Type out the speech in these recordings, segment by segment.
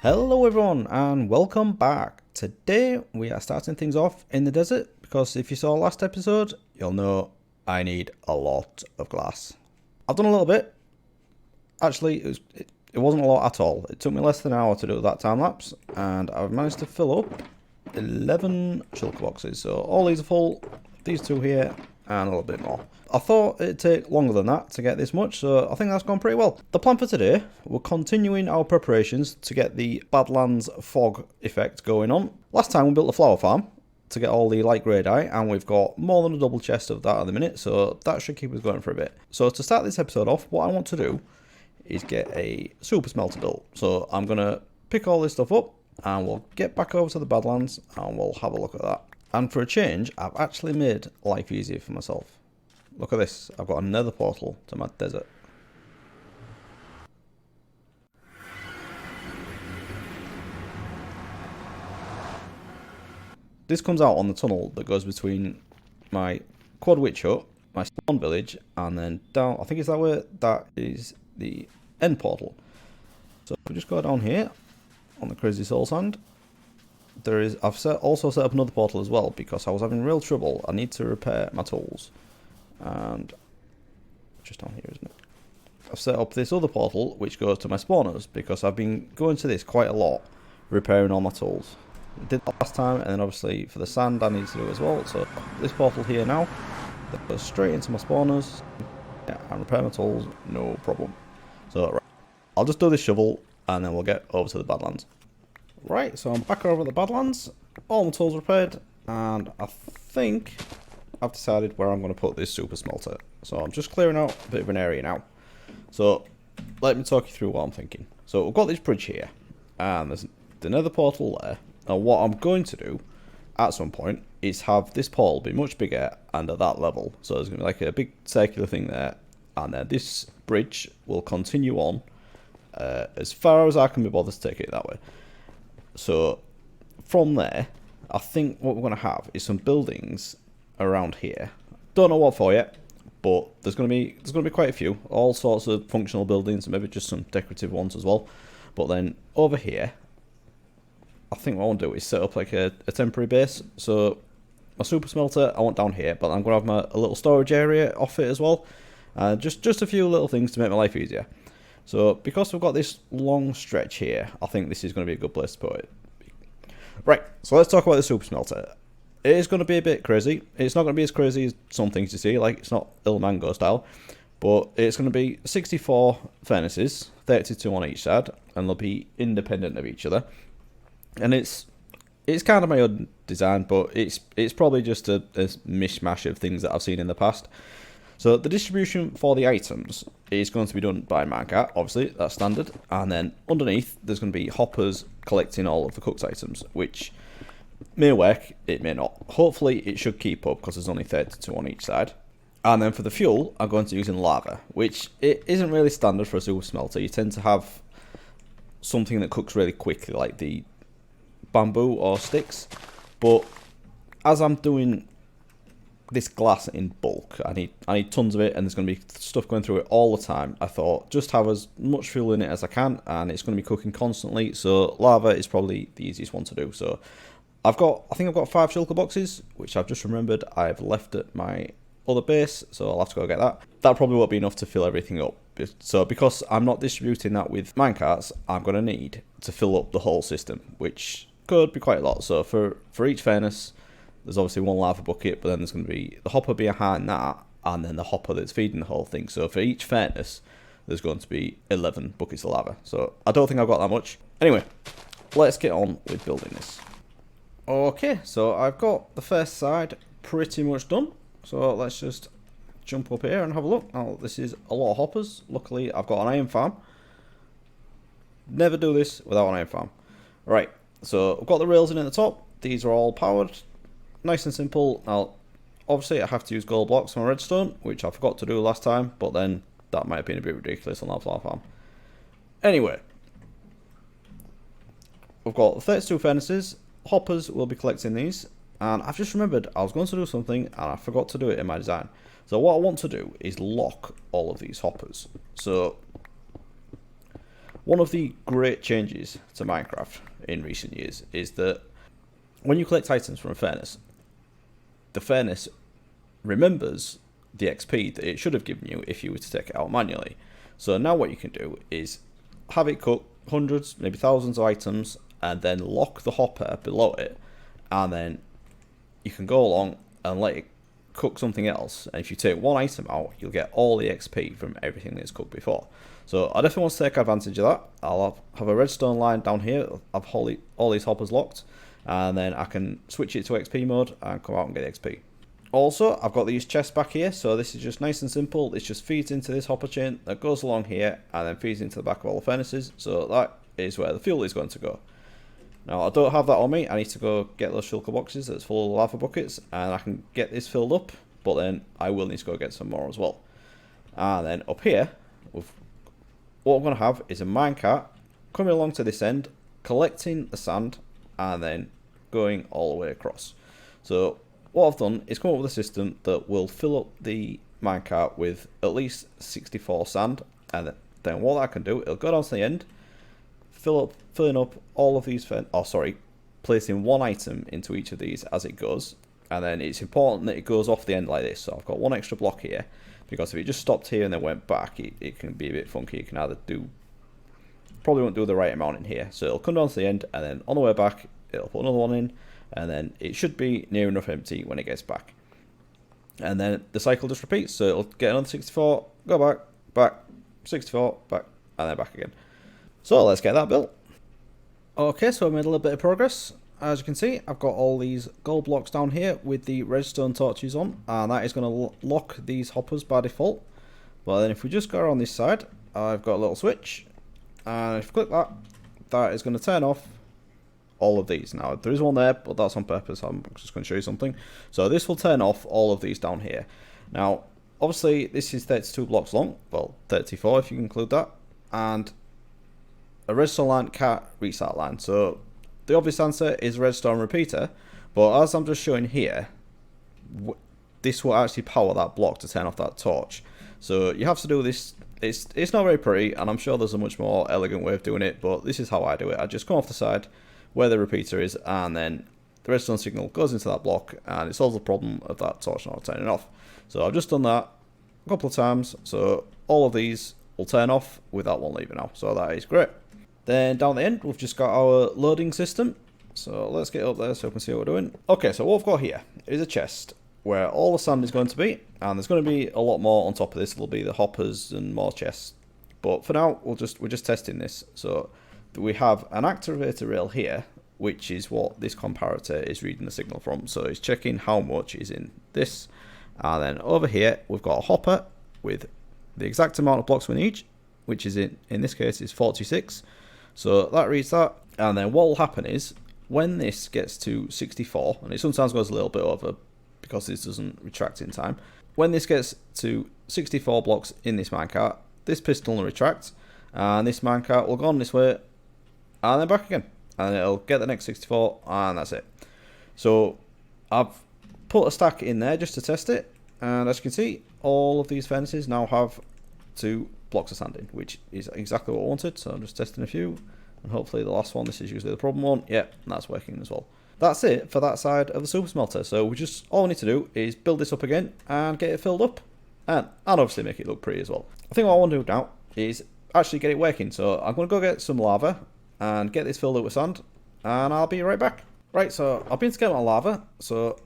Hello everyone and welcome back. Today we are starting things off in the desert because if you saw last episode, you'll know I need a lot of glass. I've done a little bit. Actually, it wasn't a lot at all. It took me less than an hour to do that time lapse and I've managed to fill up 11 shulker boxes. So all these are full, these two here and a little bit more. I thought it'd take longer than that to get this much, so I think that's gone pretty well. The plan for today, we're continuing our preparations to get the Badlands fog effect going on. Last time we built a flower farm to get all the light grey dye, and we've got more than a double chest of that at the minute, so that should keep us going for a bit. So to start this episode off, what I want to do is get a super smelter built. So I'm going to pick all this stuff up, and we'll get back over to the Badlands, and we'll have a look at that. And for a change, I've actually made life easier for myself. Look at this, I've got another portal to my desert. This comes out on the tunnel that goes between my quad witch hut, my spawn village, and then down, I think it's that way, that is the end portal. So if we just go down here, on the crazy soul sand, I've also set up another portal as well, because I was having real trouble. I need to repair my tools. And just down here, isn't it? I've set up this other portal which goes to my spawners because I've been going to this quite a lot, repairing all my tools. I did that last time, and then obviously for the sand I need to do as well. So this portal here now, that goes straight into my spawners, yeah, and repair my tools, no problem. So right, I'll just do this shovel and then we'll get over to the Badlands. Right, so I'm back over at the Badlands, all my tools repaired, and I think I've decided where I'm going to put this super smelter. So I'm just clearing out a bit of an area now. So let me talk you through what I'm thinking. So we've got this bridge here, and there's another portal there. Now what I'm going to do at some point is have this portal be much bigger and at that level. So there's going to be like a big circular thing there, and then this bridge will continue on as far as I can be bothered to take it that way. So from there, I think what we're going to have is some buildings around here. Don't know what for yet, but there's going to be quite a few, all sorts of functional buildings, maybe just some decorative ones as well. But then over here, I think what I want to do is set up like a temporary base. So my super smelter I want down here, but I'm going to have a little storage area off it as well. Just a few little things to make my life easier. So because we've got this long stretch here, I think this is going to be a good place to put it. Right, so let's talk about the super smelter. It is going to be a bit crazy. It's not going to be as crazy as some things you see, like it's not Il Mango style, but it's going to be 64 furnaces, 32 on each side, and they'll be independent of each other. And it's kind of my own design, but it's probably just a mishmash of things that I've seen in the past. So the distribution for the items is going to be done by minecart, obviously, that's standard. And then underneath, there's going to be hoppers collecting all of the cooked items, which may work, it may not. Hopefully it should keep up because there's only 32 on each side. And then for the fuel, I'm going to use in lava, which it isn't really standard for a super smelter. You tend to have something that cooks really quickly, like the bamboo or sticks. But as I'm doing this glass in bulk, I need tons of it, and there's going to be stuff going through it all the time. I thought just have as much fuel in it as I can, and it's going to be cooking constantly. So lava is probably the easiest one to do. So I think I've got 5 shulker boxes, which I've just remembered I've left at my other base, so I'll have to go get that. That probably won't be enough to fill everything up. So because I'm not distributing that with minecarts, I'm going to need to fill up the whole system, which could be quite a lot. So for each furnace, there's obviously one lava bucket, but then there's going to be the hopper behind that, and then the hopper that's feeding the whole thing. So for each furnace, there's going to be 11 buckets of lava. So I don't think I've got that much. Anyway, let's get on with building this. Okay, so I've got the first side pretty much done. So let's just jump up here and have a look. Now, this is a lot of hoppers. Luckily, I've got an iron farm. Never do this without an iron farm. Right, so I've got the rails in at the top. These are all powered. Nice and simple. Now, obviously, I have to use gold blocks on redstone, which I forgot to do last time, but then that might have been a bit ridiculous on that flower farm. Anyway, we've got 32 furnaces. Hoppers will be collecting these, and I've just remembered I was going to do something and I forgot to do it in my design. So what I want to do is lock all of these hoppers. So One of the great changes to Minecraft in recent years is that when you collect items from a furnace, the furnace remembers the XP that it should have given you if you were to take it out manually. So now what you can do is have it cook hundreds, maybe thousands of items, and then lock the hopper below it, and then you can go along and let it cook something else, and if you take one item out, you'll get all the XP from everything that's cooked before. So I definitely want to take advantage of that. I'll have a redstone line down here, I've all these hoppers locked, and then I can switch it to XP mode and come out and get XP. Also, I've got these chests back here, so this is just nice and simple. This just feeds into this hopper chain that goes along here and then feeds into the back of all the furnaces, so that is where the fuel is going to go. Now, I don't have that on me. I need to go get those shulker boxes that's full of lava buckets, and I can get this filled up, but then I will need to go get some more as well. And then up here, what I'm going to have is a minecart coming along to this end, collecting the sand, and then going all the way across. So what I've done is come up with a system that will fill up the minecart with at least 64 sand, and then what I can do, it'll go down to the end, filling up all of these, placing one item into each of these as it goes, and then it's important that it goes off the end like this. So I've got one extra block here, because if it just stopped here and then went back, it can be a bit funky. It can either probably won't do the right amount in here, so it'll come down to the end, and then on the way back, it'll put another one in, and then it should be near enough empty when it gets back. And then the cycle just repeats, so it'll get another 64, go back, 64, back, and then back again. So let's get that built. Okay, so I made a little bit of progress. As you can see, I've got all these gold blocks down here with the redstone torches on, and that is going to lock these hoppers by default. But then if we just go around this side, I've got a little switch, and if you click that, that is going to turn off all of these. Now, there is one there, but that's on purpose. I'm just going to show you something. So this will turn off all of these down here. Now, obviously, this is 32 blocks long. Well, 34 if you include that. And a redstone line can't reach that line. So the obvious answer is redstone repeater. But as I'm just showing here, this will actually power that block to turn off that torch. So you have to do this. It's not very pretty, and I'm sure there's a much more elegant way of doing it, but this is how I do it. I just come off the side where the repeater is, and then the redstone signal goes into that block, and it solves the problem of that torch not turning off. So I've just done that a couple of times, so all of these will turn off with that one lever now, so that is great. Then down the end, we've just got our loading system, so let's get up there so we can see what we're doing. Okay, so what we've got here is a chest where all the sand is going to be, and there's going to be a lot more on top of this. There'll be the hoppers and more chests, but for now we're just testing this. So we have an activator rail here, which is what this comparator is reading the signal from. So it's checking how much is in this, and then over here we've got a hopper with the exact amount of blocks we need, which is in this case is 46. So that reads that, and then what will happen is when this gets to 64, and it sometimes goes a little bit over because this doesn't retract in time. When this gets to 64 blocks in this minecart, this piston will retract, and this minecart will go on this way, and then back again, and it'll get the next 64, and that's it. So I've put a stack in there just to test it, and as you can see, all of these furnaces now have 2 blocks of sand in, which is exactly what I wanted. So I'm just testing a few, and hopefully the last one, this is usually the problem one, yeah, and that's working as well. That's it for that side of the super smelter. So all we need to do is build this up again and get it filled up, and obviously make it look pretty as well. I think what I want to do now is actually get it working. So I'm going to go get some lava and get this filled up with sand, and I'll be right back. Right, so I've been to get my lava, so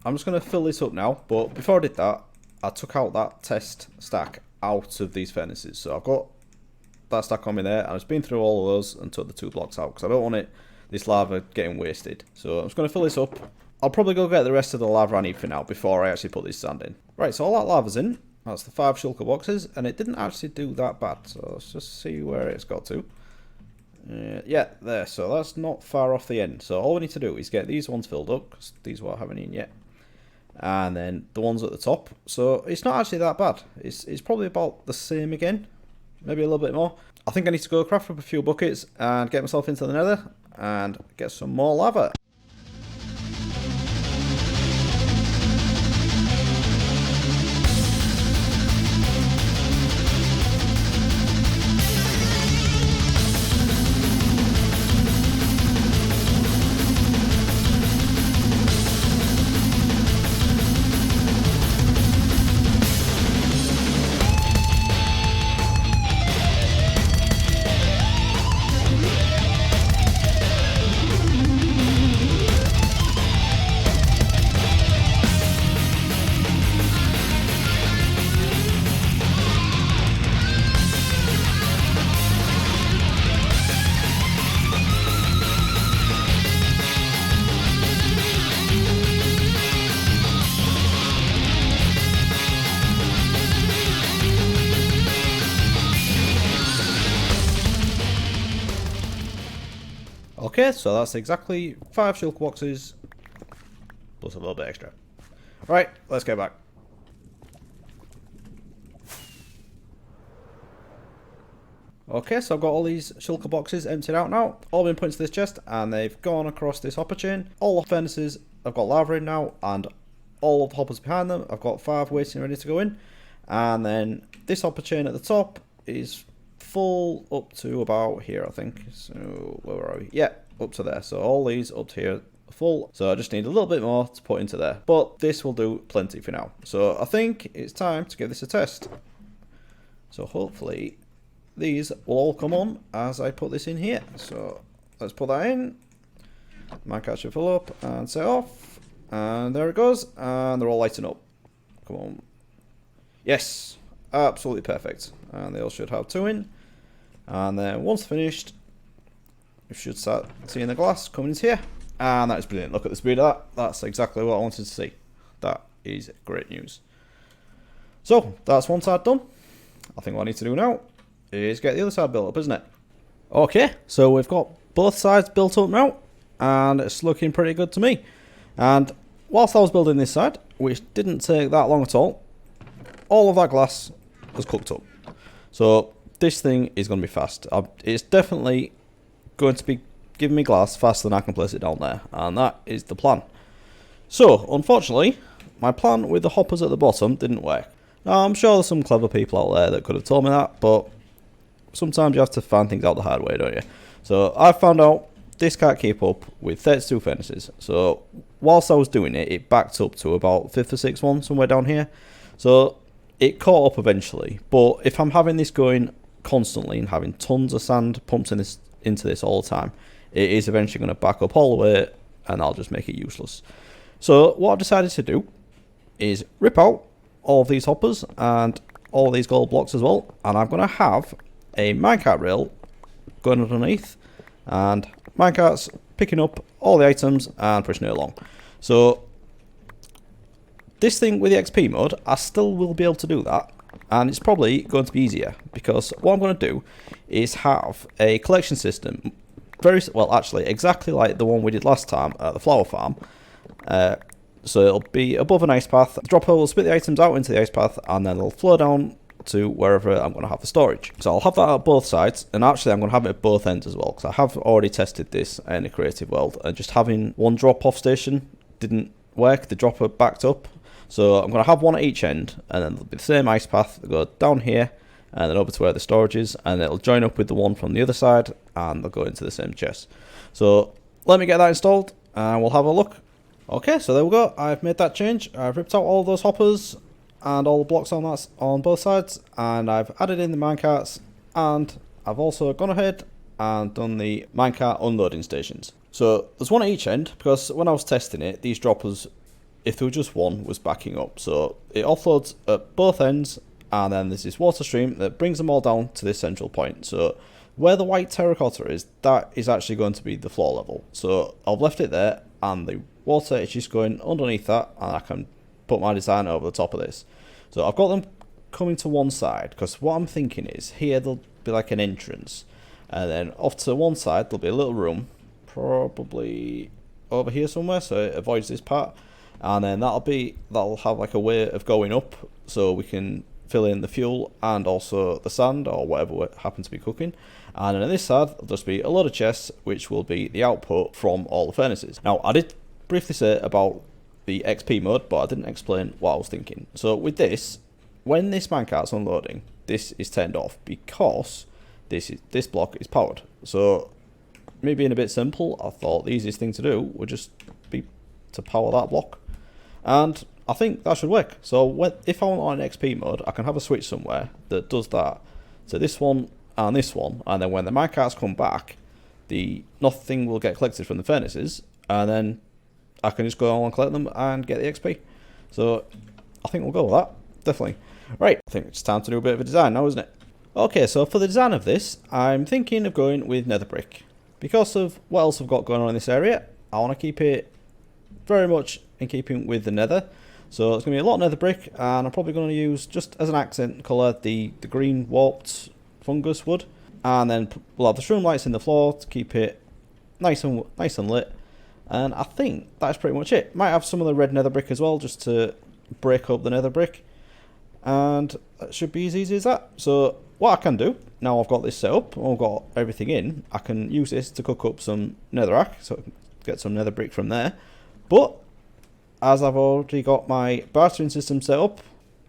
I'm just going to fill this up now. But before I did that, I took out that test stack out of these furnaces. So I've got that stack on me there, and I've been through all of those and took the 2 blocks out because I don't want this lava getting wasted. So I'm just going to fill this up. I'll probably go get the rest of the lava I need for now before I actually put this sand in. Right, so all that lava's in. That's the 5 shulker boxes, and it didn't actually do that bad. So let's just see where it's got to. Yeah, there. So that's not far off the end. So all we need to do is get these ones filled up, because these won't have any in yet. And then the ones at the top. So it's not actually that bad. It's probably about the same again. Maybe a little bit more. I think I need to go craft up a few buckets and get myself into the nether and get some more lava. Okay, so that's exactly 5 shulker boxes, plus a little bit extra. Right, let's get back. Okay, so I've got all these shulker boxes emptied out now, all been put into this chest, and they've gone across this hopper chain. All the furnaces I've got lava in now, and all of the hoppers behind them, I've got 5 waiting ready to go in. And then this hopper chain at the top is full up to about here, I think. So, where are we? Yeah, up to there. So all these up to here are full. So I just need a little bit more to put into there. But this will do plenty for now. So I think it's time to give this a test. So hopefully these will all come on as I put this in here. So let's put that in. Minecart should fill up and set off. And there it goes. And they're all lighting up. Come on. Yes. Absolutely perfect. And they all should have 2 in. And then once finished, you should start seeing the glass coming into here. And that is brilliant. Look at the speed of that. That's exactly what I wanted to see. That is great news. So that's one side done. I think what I need to do now is get the other side built up, isn't it? Okay, so we've got both sides built up now, and it's looking pretty good to me. And whilst I was building this side, which didn't take that long at all of that glass was cooked up. So this thing is going to be fast. It's definitely going to be giving me glass faster than I can place it down there, and that is the plan. So unfortunately, my plan with the hoppers at the bottom didn't work. Now, I'm sure there's some clever people out there that could have told me that, but sometimes you have to find things out the hard way, don't you? So I found out this can't keep up with 32 furnaces. So whilst I was doing it, it backed up to about 5th or 6th one somewhere down here. So it caught up eventually. But if I'm having this going constantly and having tons of sand pumped into this all the time, it is eventually going to back up all the way, and I'll just make it useless. So what I've decided to do is rip out all of these hoppers and all of these gold blocks as well, and I'm going to have a minecart rail going underneath, and minecarts picking up all the items and pushing it along. So this thing with the XP mode, I still will be able to do that, and it's probably going to be easier, because what I'm going to do is have a collection system, very well, actually exactly like the one we did last time at the flower farm. So it'll be above an ice path. The dropper will spit the items out into the ice path, and then they'll flow down to wherever I'm going to have the storage. So I'll have that at both sides, and actually I'm going to have it at both ends as well, because I have already tested this in a creative world, and just having one drop-off station didn't work. The dropper backed up. So I'm going to have one at each end, and then there'll be the same ice path that go down here, and then over to where the storage is, and it'll join up with the one from the other side, and they'll go into the same chest. So let me get that installed, and we'll have a look. Okay, so there we go. I've made that change. I've ripped out all those hoppers and all the blocks on that on both sides, and I've added in the minecarts, and I've also gone ahead and done the minecart unloading stations. So there's one at each end, because when I was testing it, these droppers, if there was just one, was backing up. So it offloads at both ends, and then there's this water stream that brings them all down to this central point. So where the white terracotta is, that is actually going to be the floor level. So I've left it there, and the water is just going underneath that, and I can put my design over the top of this. So I've got them coming to one side, because what I'm thinking is here there'll be like an entrance, and then off to one side there'll be a little room, probably over here somewhere, so it avoids this part, and then that'll have like a way of going up, so we can fill in the fuel and also the sand or whatever we happen to be cooking. And then on this side there'll just be a load of chests, which will be the output from all the furnaces. Now I did briefly say about the XP mode, but I didn't explain what I was thinking. So with this, when this minecart's unloading, this is turned off, because this block is powered. So me being a bit simple, I thought the easiest thing to do would just be to power that block, and I think that should work. So if I'm on XP mode, I can have a switch somewhere that does that. So this one, and then when the minecarts come back, nothing will get collected from the furnaces, and then I can just go on and collect them and get the XP. So I think we'll go with that, definitely. Right, I think it's time to do a bit of a design now, isn't it? Okay, so for the design of this, I'm thinking of going with nether brick. Because of what else I've got going on in this area, I want to keep it very much in keeping with the nether. So it's going to be a lot of nether brick, and I'm probably going to use, just as an accent colour, the green warped fungus wood. And then we'll have the shroom lights in the floor to keep it nice and lit. And I think that's pretty much it. Might have some of the red nether brick as well, just to break up the nether brick. And that should be as easy as that. So what I can do, now I've got this set up, I've got everything in, I can use this to cook up some netherrack, so I can get some nether brick from there. But as I've already got my bartering system set up,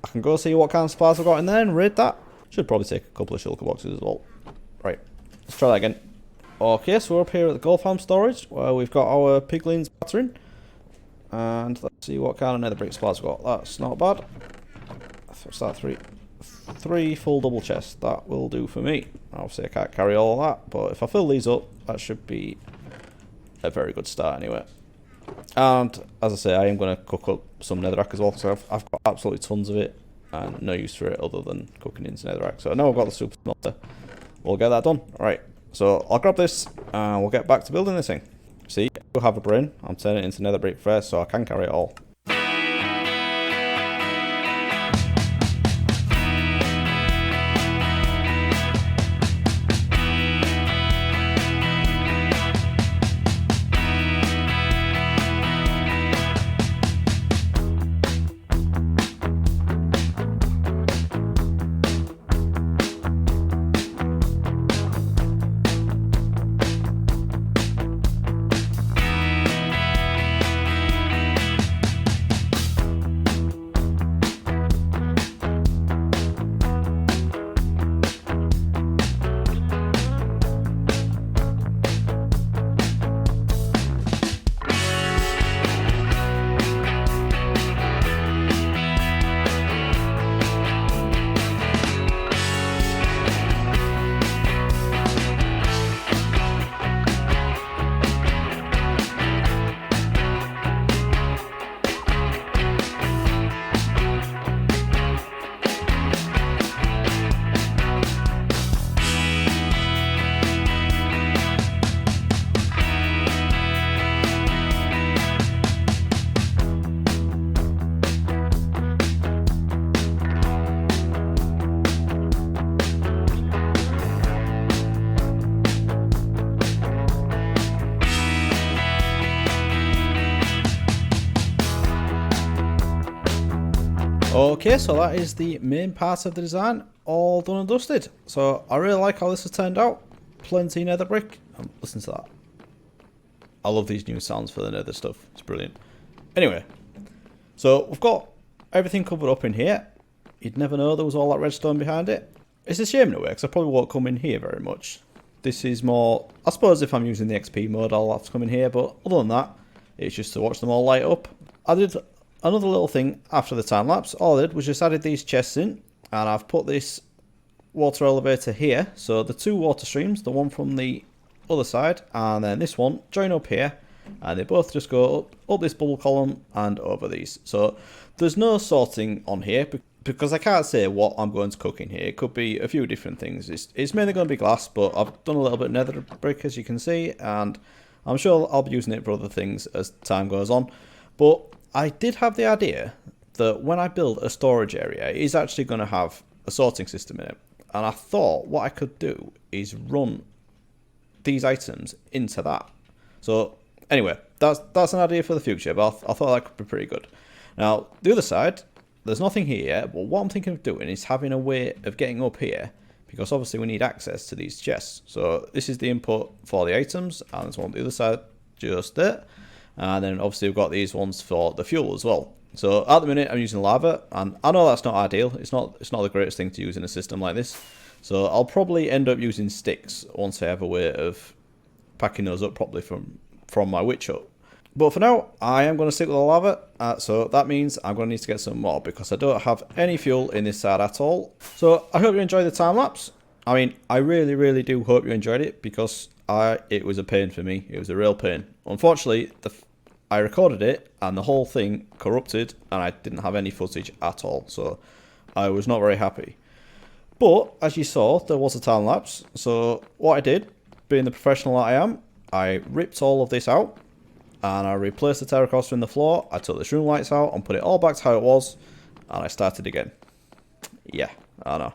I can go see what kind of supplies I've got in there and raid that. Should probably take a couple of shulker boxes as well. Right, let's try that again. Okay, so we're up here at the gold farm storage, where we've got our piglins battering. And let's see what kind of nether brick supplies we've got. That's not bad. What's that? Three full double chests. That will do for me. Obviously I can't carry all of that, but if I fill these up, that should be a very good start anyway. And as I say, I am going to cook up some netherrack as well, because I've got absolutely tons of it and no use for it other than cooking into netherrack. So now I've got the super smelter, we'll get that done. Alright, so I'll grab this and we'll get back to building this thing. See, I do have a brain. I'm turning it into nether brick first, so I can carry it all. Okay, so that is the main part of the design, all done and dusted. So I really like how this has turned out. Plenty nether brick. Listen to that. I love these new sounds for the nether stuff. It's brilliant. Anyway, so we've got everything covered up in here. You'd never know there was all that redstone behind it. It's a shame in a way, because I probably won't come in here very much. This is more, I suppose if I'm using the XP mode, I'll have to come in here, but other than that, it's just to watch them all light up. I did another little thing after the time lapse. All I did was just added these chests in, and I've put this water elevator here. So the two water streams, the one from the other side and then this one, join up here, and they both just go up this bubble column and over these. So there's no sorting on here because I can't say what I'm going to cook in here. It could be a few different things. It's mainly going to be glass, but I've done a little bit of nether brick, as you can see, and I'm sure I'll be using it for other things as time goes on. But I did have the idea that when I build a storage area, it is actually going to have a sorting system in it. And I thought what I could do is run these items into that. So anyway, that's an idea for the future, but I thought that could be pretty good. Now, the other side, there's nothing here yet, but what I'm thinking of doing is having a way of getting up here, because obviously we need access to these chests. So this is the input for the items, and there's one on the other side just there. And then obviously we've got these ones for the fuel as well. So at the minute I'm using lava, and I know that's not ideal. It's not the greatest thing to use in a system like this. So I'll probably end up using sticks once I have a way of packing those up properly from my witch hut. But for now, I am going to stick with the lava. So that means I'm going to need to get some more, because I don't have any fuel in this side at all. So I hope you enjoyed the time lapse. I mean, I really, really do hope you enjoyed it, because it was a pain for me. It was a real pain. Unfortunately, I recorded it and the whole thing corrupted and I didn't have any footage at all, so I was not very happy. But as you saw, there was a time lapse, so what I did, being the professional that I am, I ripped all of this out and I replaced the terracotta in the floor. I took the shroom lights out and put it all back to how it was, and I started again. Yeah, I know.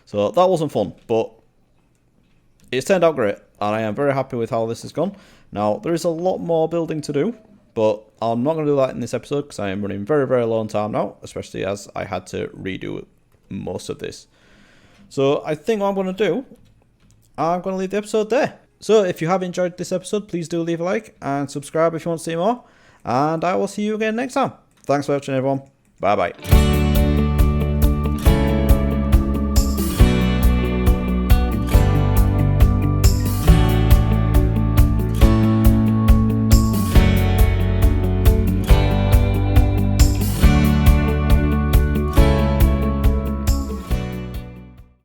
So that wasn't fun, but it's turned out great and I am very happy with how this has gone. Now, there is a lot more building to do, but I'm not going to do that in this episode because I am running very, very low on time now, especially as I had to redo most of this. So I think what I'm going to do, I'm going to leave the episode there. So if you have enjoyed this episode, please do leave a like and subscribe if you want to see more. And I will see you again next time. Thanks for watching, everyone. Bye bye.